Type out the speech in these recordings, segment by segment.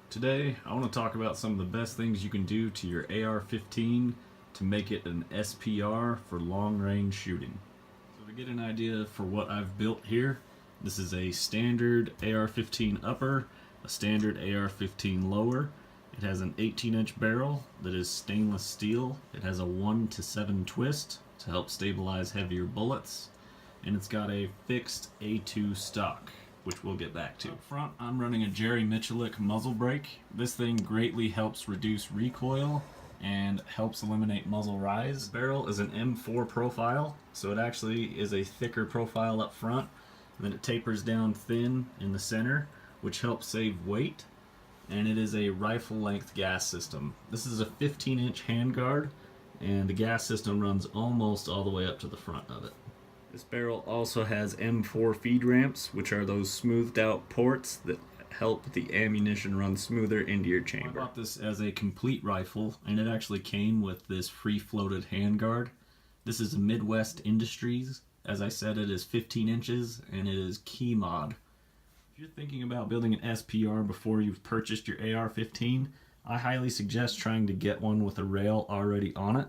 Today, I want to talk about some of the best things you can do to your AR-15 to make it an SPR for long-range shooting. So to get an idea for what I've built here, this is a standard AR-15 upper, a standard AR-15 lower. It has an 18-inch barrel that is stainless steel. It has a 1-to-7 twist to help stabilize heavier bullets, and it's got a fixed A2 stock, which we'll get back to. Up front, I'm running a Jerry Michalik muzzle brake. This thing greatly helps reduce recoil and helps eliminate muzzle rise. The barrel is an M4 profile, so it actually is a thicker profile up front, and then it tapers down thin in the center, which helps save weight, and it is a rifle length gas system. This is a 15-inch handguard, and the gas system runs almost all the way up to the front of it. This barrel also has M4 feed ramps, which are those smoothed out ports that help the ammunition run smoother into your chamber. I bought this as a complete rifle, and it actually came with this free-floated handguard. This is a Midwest Industries. As I said, it is 15 inches, and it is key mod. If you're thinking about building an SPR before you've purchased your AR-15, I highly suggest trying to get one with a rail already on it.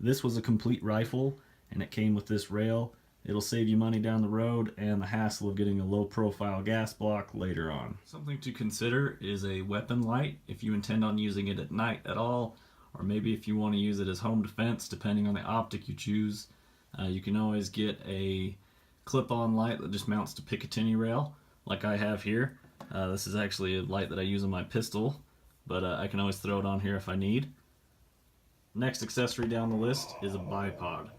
This was a complete rifle, and it came with this rail. It'll save you money down the road and the hassle of getting a low-profile gas block later on. Something to consider is a weapon light if you intend on using it at night at all, or maybe if you want to use it as home defense, depending on the optic you choose. You can always get a clip-on light that just mounts to Picatinny rail, like I have here. This is actually a light that I use on my pistol, but I can always throw it on here if I need. Next accessory down the list is a bipod.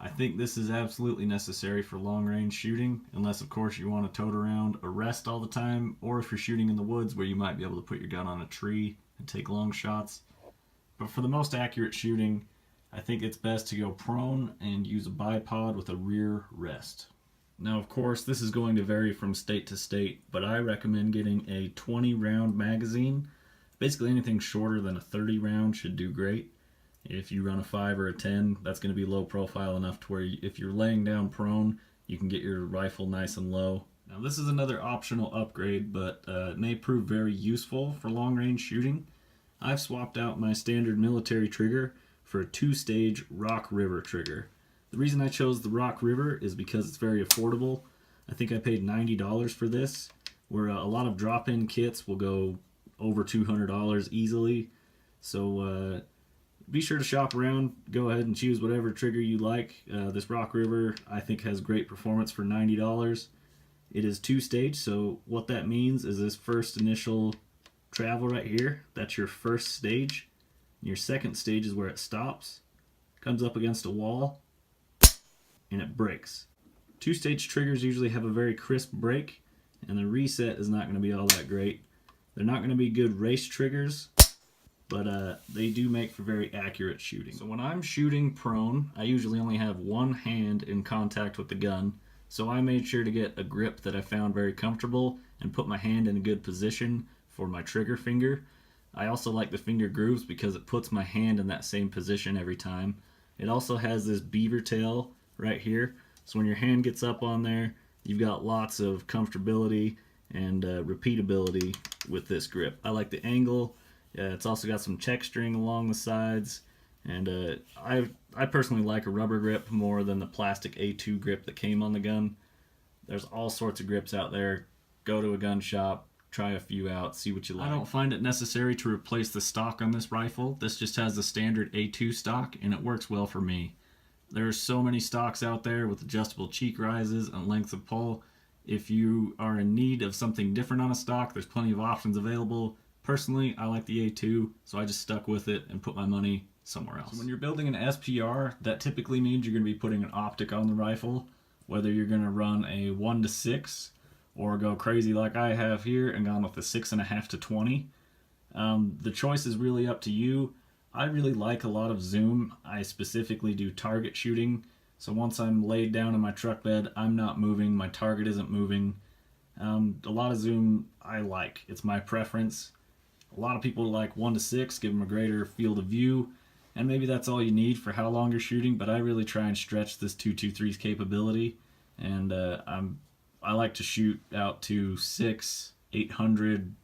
I think this is absolutely necessary for long-range shooting, unless of course you want to tote around a rest all the time, or if you're shooting in the woods where you might be able to put your gun on a tree and take long shots. But for the most accurate shooting, I think it's best to go prone and use a bipod with a rear rest. Now of course this is going to vary from state to state, but I recommend getting a 20-round magazine. Basically anything shorter than a 30 round should do great. If you run a 5 or a 10, that's going to be low profile enough to where if you're laying down prone, you can get your rifle nice and low. Now this is another optional upgrade, but it may prove very useful for long range shooting. I've swapped out my standard military trigger for a 2-stage Rock River trigger. The reason I chose the Rock River is because it's very affordable. I think I paid $90 for this, where a lot of drop-in kits will go over $200 easily. So be sure to shop around, go ahead and choose whatever trigger you like. This Rock River I think has great performance for $90. It is 2-stage, so what that means is this first initial travel right here, that's your first stage. Your second stage is where it stops, comes up against a wall, and it breaks. 2-stage triggers usually have a very crisp break, and the reset is not going to be all that great. They're not going to be good race triggers, but they do make for very accurate shooting. So when I'm shooting prone, I usually only have one hand in contact with the gun, so I made sure to get a grip that I found very comfortable and put my hand in a good position for my trigger finger. I also like the finger grooves because it puts my hand in that same position every time. It also has this beaver tail right here, so when your hand gets up on there, you've got lots of comfortability and repeatability with this grip. I like the angle. It's also got some check string along the sides, and I personally like a rubber grip more than the plastic A2 grip that came on the gun. There's all sorts of grips out there. Go to a gun shop, try a few out, see what you like. I don't find it necessary to replace the stock on this rifle. This just has the standard A2 stock, and it works well for me. There are so many stocks out there with adjustable cheek rises and length of pull. If you are in need of something different on a stock, there's plenty of options available. Personally, I like the A2, so I just stuck with it and put my money somewhere else. So when you're building an SPR, that typically means you're going to be putting an optic on the rifle, whether you're going to run a 1-to-6 or go crazy like I have here and gone with a 6.5 to 20. The choice is really up to you. I really like a lot of zoom. I specifically do target shooting, so once I'm laid down in my truck bed, I'm not moving, my target isn't moving. A lot of zoom I like. It's my preference. A lot of people like 1-to-6, give them a greater field of view, and maybe that's all you need for how long you're shooting, but I really try and stretch this 223's capability, and I like to shoot out to 600, 800,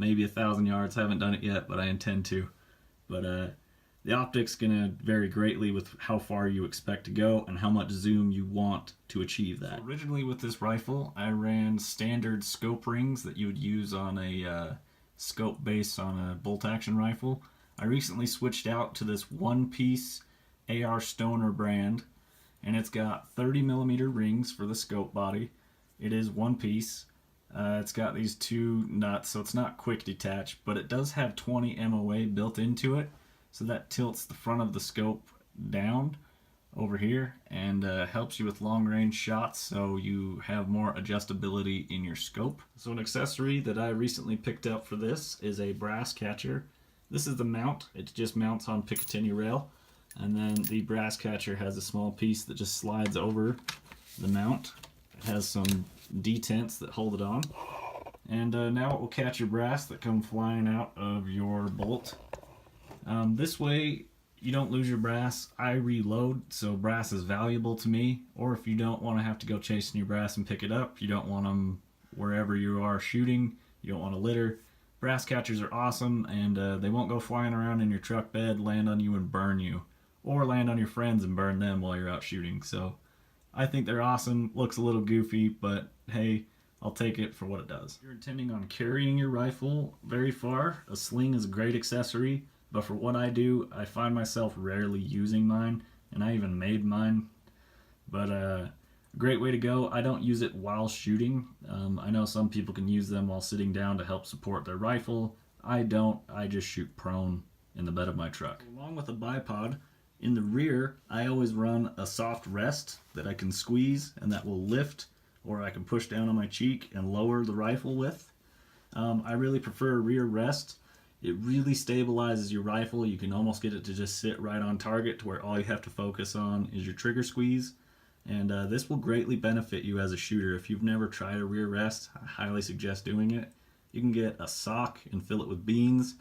maybe 1,000 yards. I haven't done it yet, but I intend to. But the optic's gonna vary greatly with how far you expect to go and how much zoom you want to achieve that. So originally with this rifle, I ran standard scope rings that you would use on a scope base on a bolt action rifle. I recently switched out to this one-piece AR Stoner brand, and it's got 30mm rings for the scope body. It is one piece. It's got these two nuts, so it's not quick detach, but it does have 20 MOA built into it, so that tilts the front of the scope down over here and helps you with long range shots, so you have more adjustability in your scope. So an accessory that I recently picked up for this is a brass catcher. This is the mount. It just mounts on Picatinny rail, and then the brass catcher has a small piece that just slides over the mount. It has some detents that hold it on, and now it will catch your brass that come flying out of your bolt. This way you don't lose your brass. I reload, so brass is valuable to me. Or if you don't want to have to go chasing your brass and pick it up, you don't want them wherever you are shooting, you don't want to litter, brass catchers are awesome, and they won't go flying around in your truck bed, land on you and burn you, or land on your friends and burn them while you're out shooting. So I think they're awesome. Looks a little goofy, but hey, I'll take it for what it does. If you're intending on carrying your rifle very far, a sling is a great accessory, but for what I do, I find myself rarely using mine, and I even made mine. But great way to go. I don't use it while shooting. I know some people can use them while sitting down to help support their rifle. I don't. I just shoot prone in the bed of my truck. Along with a bipod, in the rear, I always run a soft rest that I can squeeze and that will lift, or I can push down on my cheek and lower the rifle with. I really prefer a rear rest. It really stabilizes your rifle. You can almost get it to just sit right on target to where all you have to focus on is your trigger squeeze. And this will greatly benefit you as a shooter. If you've never tried a rear rest, I highly suggest doing it. You can get a sock and fill it with beans.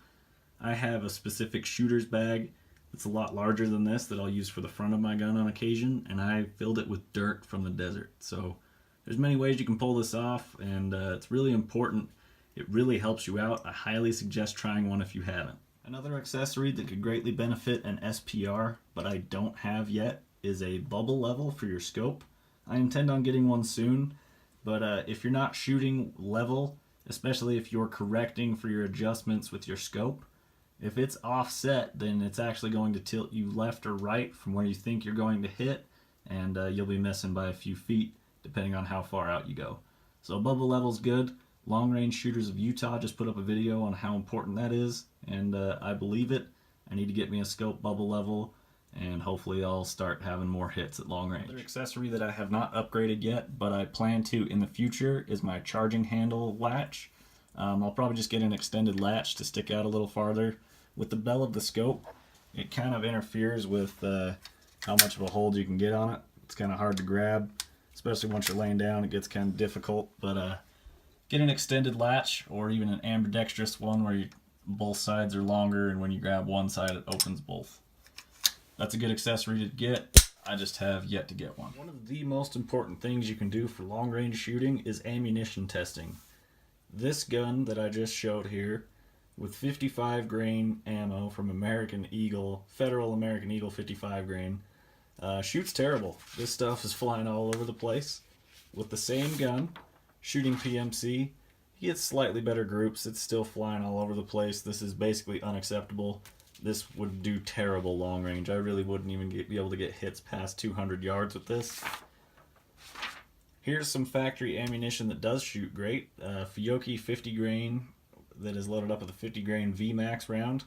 I have a specific shooter's bag that's a lot larger than this that I'll use for the front of my gun on occasion, and I filled it with dirt from the desert. So there's many ways you can pull this off, and it's really important. It really helps you out. I highly suggest trying one if you haven't. Another accessory that could greatly benefit an SPR, but I don't have yet, is a bubble level for your scope. I intend on getting one soon, but if you're not shooting level, especially if you're correcting for your adjustments with your scope, if it's offset, then it's actually going to tilt you left or right from where you think you're going to hit, and you'll be missing by a few feet depending on how far out you go. So bubble level's good. Long Range Shooters of Utah just put up a video on how important that is, and I believe it. I need to get me a scope bubble level, and hopefully I'll start having more hits at long range. Another accessory that I have not upgraded yet, but I plan to in the future, is my charging handle latch. I'll probably just get an extended latch to stick out a little farther. With the bell of the scope, it kind of interferes with how much of a hold you can get on it. It's kind of hard to grab, especially once you're laying down. It gets kind of difficult, but get an extended latch, or even an ambidextrous one where both sides are longer, and when you grab one side it opens both. That's a good accessory to get. I just have yet to get one. One of the most important things you can do for long range shooting is ammunition testing. This gun that I just showed here, with 55 grain ammo from American Eagle, Federal American Eagle 55 grain, shoots terrible. This stuff is flying all over the place. With the same gun, shooting PMC, he gets slightly better groups. It's still flying all over the place. This is basically unacceptable. This would do terrible long range. I really wouldn't even be able to get hits past 200 yards with this. Here's some factory ammunition that does shoot great. Fiocchi 50 grain that is loaded up with a 50 grain VMAX round.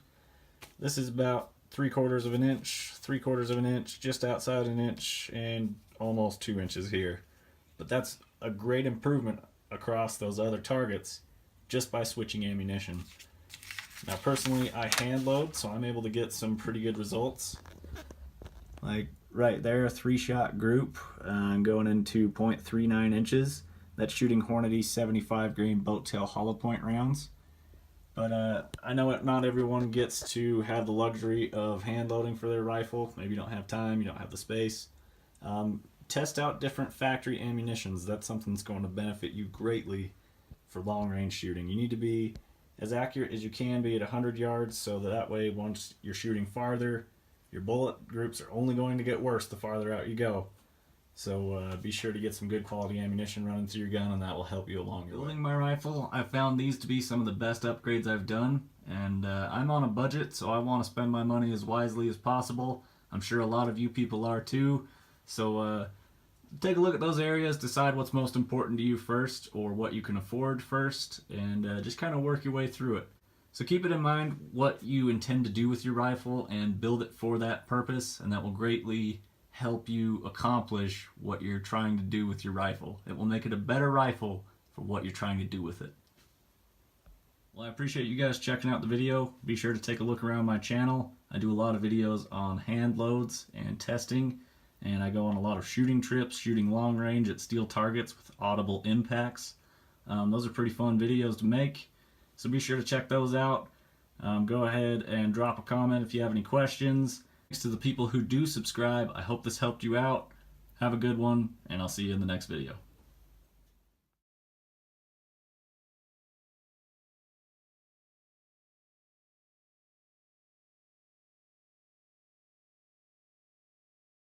This is about 3/4 of an inch, 3/4 of an inch, just outside an inch, and almost 2 inches here. But that's a great improvement across those other targets just by switching ammunition. Now personally, I hand load, so I'm able to get some pretty good results. Like right there, a 3-shot group going into 0.39 inches. That's shooting Hornady 75 grain boat tail hollow point rounds. But I know not everyone gets to have the luxury of hand loading for their rifle. Maybe you don't have time, you don't have the space. Test out different factory ammunitions. That's something that's going to benefit you greatly for long range shooting. You need to be as accurate as you can be at 100 yards, so that way once you're shooting farther, your bullet groups are only going to get worse the farther out you go. So be sure to get some good quality ammunition running through your gun, and that will help you along your way. Building my rifle, I found these to be some of the best upgrades I've done, and I'm on a budget, so I want to spend my money as wisely as possible. I'm sure a lot of you people are too, so take a look at those areas, decide what's most important to you first, or what you can afford first, and just kind of work your way through it. So keep it in mind what you intend to do with your rifle and build it for that purpose, and that will greatly help you accomplish what you're trying to do with your rifle. It will make it a better rifle for what you're trying to do with it. Well, I appreciate you guys checking out the video. Be sure to take a look around my channel. I do a lot of videos on hand loads and testing, and I go on a lot of shooting trips, shooting long range at steel targets with audible impacts. Those are pretty fun videos to make, so be sure to check those out. Go ahead and drop a comment if you have any questions. Thanks to the people who do subscribe. I hope this helped you out. Have a good one, and I'll see you in the next video.